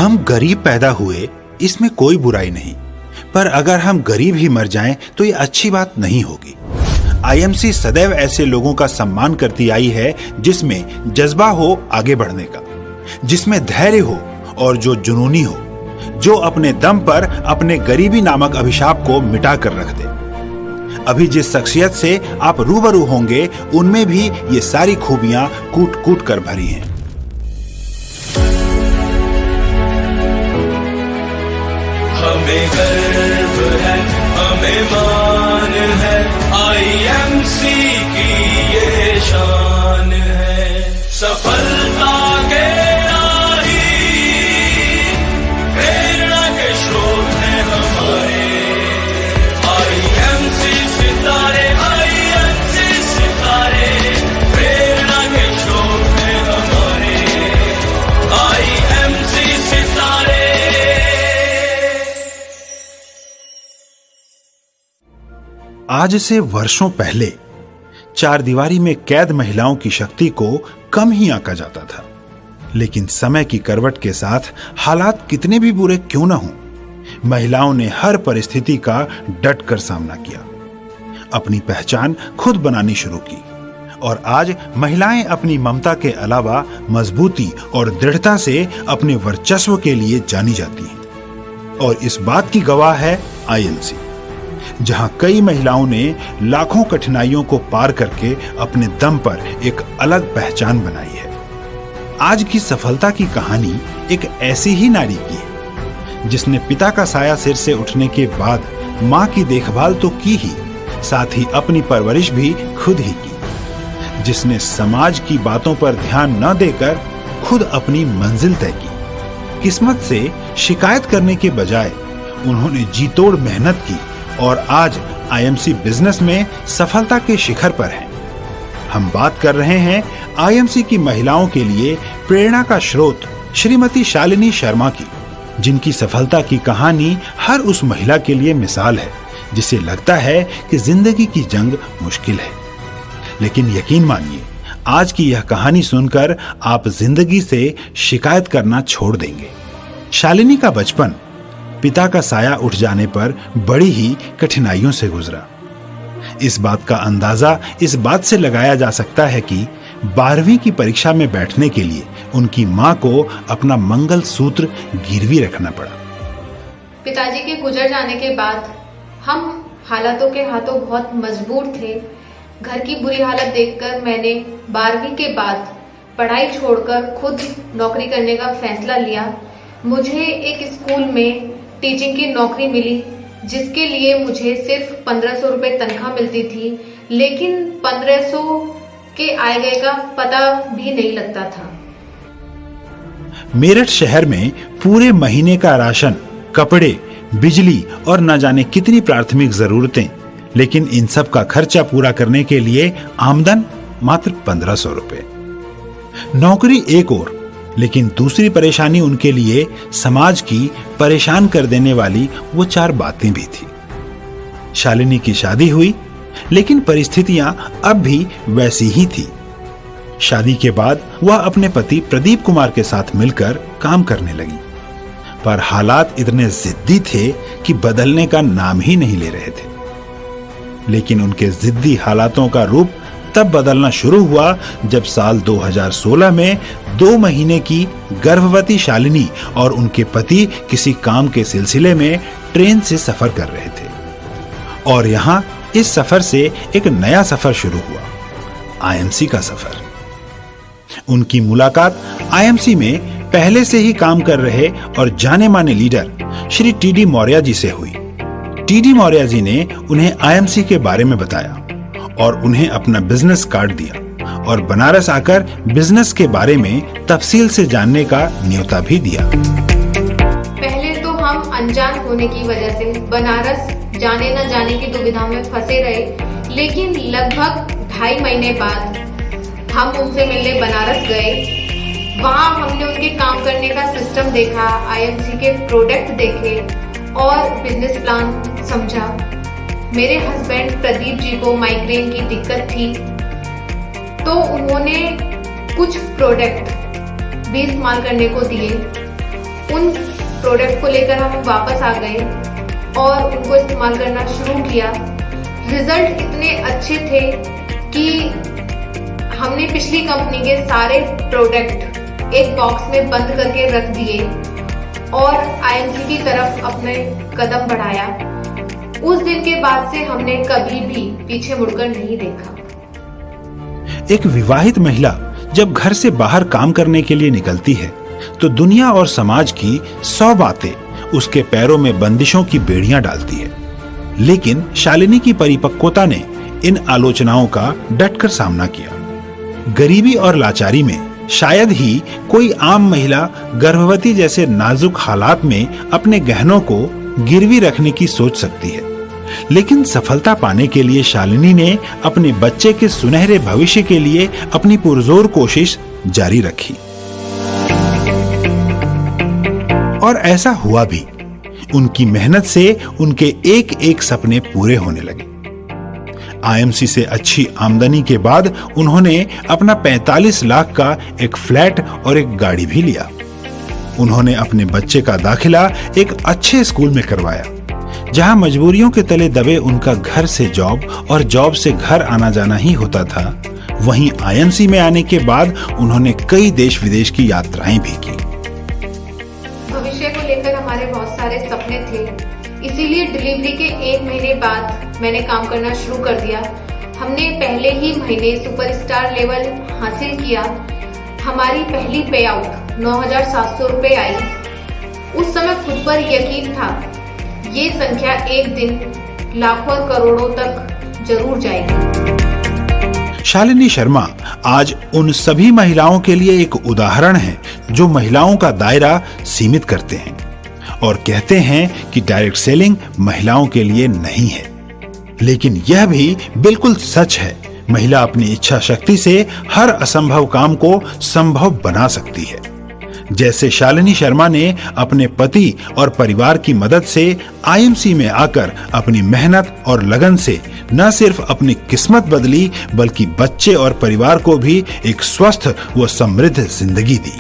हम गरीब पैदा हुए, इसमें कोई बुराई नहीं, पर अगर हम गरीब ही मर जाएं तो ये अच्छी बात नहीं होगी। आईएमसी सदैव ऐसे लोगों का सम्मान करती आई है जिसमें जज्बा हो आगे बढ़ने का, जिसमें धैर्य हो और जो जुनूनी हो, जो अपने दम पर अपने गरीबी नामक अभिशाप को मिटा कर रख दे। अभी जिस शख्सियत से आप रूबरू होंगे उनमें भी ये सारी खूबियां कूट कूट कर भरी हैं। हमें गर्व है, हमें मान है, आईएमसी की ये शान है। सफलता के राही प्रेरणा के स्रोत हैं हमारे, आईएमसी सितारे, आईएमसी सितारे, प्रेरणा के स्रोत हैं हमारे, आईएमसी सितारे। आज से वर्षों पहले चार दीवारी में कैद महिलाओं की शक्ति को कम ही आंका जाता था, लेकिन समय की करवट के साथ हालात कितने भी बुरे क्यों न हों, महिलाओं ने हर परिस्थिति का डट कर सामना किया, अपनी पहचान खुद बनानी शुरू की और आज महिलाएं अपनी ममता के अलावा मजबूती और दृढ़ता से अपने वर्चस्व के लिए जानी जाती हैं। और इस बात की गवाह है आईएमसी, जहां कई महिलाओं ने लाखों कठिनाइयों को पार करके अपने दम पर एक अलग पहचान बनाई है। आज की सफलता की कहानी एक ऐसी ही नारी की है जिसने पिता का साया सिर से उठने के बाद मां की देखभाल तो की ही, साथ ही अपनी परवरिश भी खुद ही की, जिसने समाज की बातों पर ध्यान न देकर खुद अपनी मंजिल तय की। किस्मत से शिकायत करने के बजाय उन्होंने जी तोड़ मेहनत की और आज आईएमसी बिजनेस में सफलता के शिखर पर है। हम बात कर रहे हैं आईएमसी की महिलाओं के लिए प्रेरणा का स्रोत श्रीमती शालिनी शर्मा की, जिनकी सफलता की कहानी हर उस महिला के लिए मिसाल है जिसे लगता है कि जिंदगी की जंग मुश्किल है, लेकिन यकीन मानिए आज की यह कहानी सुनकर आप जिंदगी से शिकायत करना छोड़ देंगे। शालिनी का बचपन पिता का साया उठ जाने पर बड़ी ही कठिनाइयों से गुजरा। इस बात का अंदाजा इस बात से लगाया जा सकता है कि 12वीं की परीक्षा में बैठने के लिए उनकी मां को अपना मंगल सूत्र गिरवी रखना पड़ा। पिताजी के गुजर जाने के बाद हम हालातों के हाथों बहुत मजबूर थे। घर की बुरी हालत देखकर मैंने 12वीं के बाद पढ़ाई छोड़कर खुद नौकरी करने का फैसला लिया। मुझे एक स्कूल में टीचिंग की नौकरी मिली, जिसके लिए मुझे सिर्फ 1500 रुपए तनख्वाह मिलती थी, लेकिन 1500 के आए गए का पता भी नहीं लगता था। मेरठ शहर में पूरे महीने का राशन, कपड़े, बिजली और न जाने कितनी प्राथमिक जरूरतें, लेकिन इन सब का खर्चा पूरा करने के लिए आमदन मात्र 1500 रुपए। नौकरी एक ओर, लेकिन दूसरी परेशानी उनके लिए समाज की परेशान कर देने वाली वो 4 बातें भी थी। शालिनी की शादी हुई, लेकिन परिस्थितियां अब भी वैसी ही थी। शादी के बाद वह अपने पति प्रदीप कुमार के साथ मिलकर काम करने लगी, पर हालात इतने जिद्दी थे कि बदलने का नाम ही नहीं ले रहे थे। लेकिन उनके जिद्दी हालातों का रूप तब बदलना शुरू हुआ जब साल 2016 में 2 महीने की गर्भवती शालिनी और उनके पति किसी काम के सिलसिले में ट्रेन से सफर कर रहे थे और यहाँ इस सफर से एक नया सफर शुरू हुआ, आईएमसी का सफर। उनकी मुलाकात आईएमसी में पहले से ही काम कर रहे और जाने माने लीडर श्री टीडी मौर्य जी से हुई। टीडी मौर्य जी ने उन्हें आईएमसी के बारे में बताया और उन्हें अपना बिजनेस कार्ड दिया और बनारस आकर बिजनेस के बारे में तफसील से जानने का न्योता भी दिया। पहले तो हम अनजान होने की वजह से बनारस जाने न जाने की दुविधा में फंसे रहे, लेकिन लगभग 2.5 महीने बाद हम उनसे मिलने बनारस गए। वहाँ हमने उनके काम करने का सिस्टम देखा, आईएमसी के प्रोडक्ट देखे और बिजनेस प्लान समझा। मेरे हस्बैंड प्रदीप जी को माइग्रेन की दिक्कत थी, तो उन्होंने कुछ प्रोडक्ट भी इस्तेमाल करने को दिए उन प्रोडक्ट को लेकर हम वापस आ गए और उनको इस्तेमाल करना शुरू किया। रिजल्ट इतने अच्छे थे कि हमने पिछली कंपनी के सारे प्रोडक्ट एक बॉक्स में बंद करके रख दिए और आईएमसी की तरफ अपने कदम बढ़ाया। उस दिन के बाद से हमने कभी भी पीछे मुड़कर नहीं देखा। एक विवाहित महिला जब घर से बाहर काम करने के लिए निकलती है तो दुनिया और समाज की 100 बातें उसके पैरों में बंदिशों की बेड़ियां डालती है, लेकिन शालिनी की परिपक्वता ने इन आलोचनाओं का डटकर सामना किया। गरीबी और लाचारी में शायद ही कोई आम महिला गर्भवती जैसे नाजुक हालात में अपने गहनों को गिरवी रखने की सोच सकती है, लेकिन सफलता पाने के लिए शालिनी ने अपने बच्चे के सुनहरे भविष्य के लिए अपनी पुरजोर कोशिश जारी रखी। और ऐसा हुआ भी। उनकी मेहनत से उनके एक एक सपने पूरे होने लगे। आईएमसी से अच्छी आमदनी के बाद उन्होंने अपना 45 लाख का एक फ्लैट और एक गाड़ी भी लिया। उन्होंने अपने बच्चे का दाखिला एक अच्छे स्कूल में करवाया। जहां मजबूरियों के तले दबे उनका घर से जॉब और जॉब से घर आना जाना ही होता था, वहीं आईएमसी में आने के बाद उन्होंने कई देश विदेश की यात्राएं भी की। भविष्य को लेकर हमारे बहुत सारे सपने थे, इसीलिए डिलीवरी के 1 महीने बाद मैंने काम करना शुरू कर दिया। हमने पहले ही महीने सुपरस्टार लेवल हासिल किया। हमारी पहली पे आउट 9,700 रुपए आई। उस समय खुद पर यकीन था ये संख्या एक दिन लाखों और करोड़ों तक जरूर जाएगी। शालिनी शर्मा आज उन सभी महिलाओं के लिए एक उदाहरण है जो महिलाओं का दायरा सीमित करते हैं और कहते हैं कि डायरेक्ट सेलिंग महिलाओं के लिए नहीं है। लेकिन यह भी बिल्कुल सच है। महिला अपनी इच्छा शक्ति से हर असंभव काम को संभव बना सकती है। जैसे शालिनी शर्मा ने अपने पति और परिवार की मदद से आईएमसी में आकर अपनी मेहनत और लगन से न सिर्फ अपनी किस्मत बदली बल्कि बच्चे और परिवार को भी एक स्वस्थ व समृद्ध जिंदगी दी।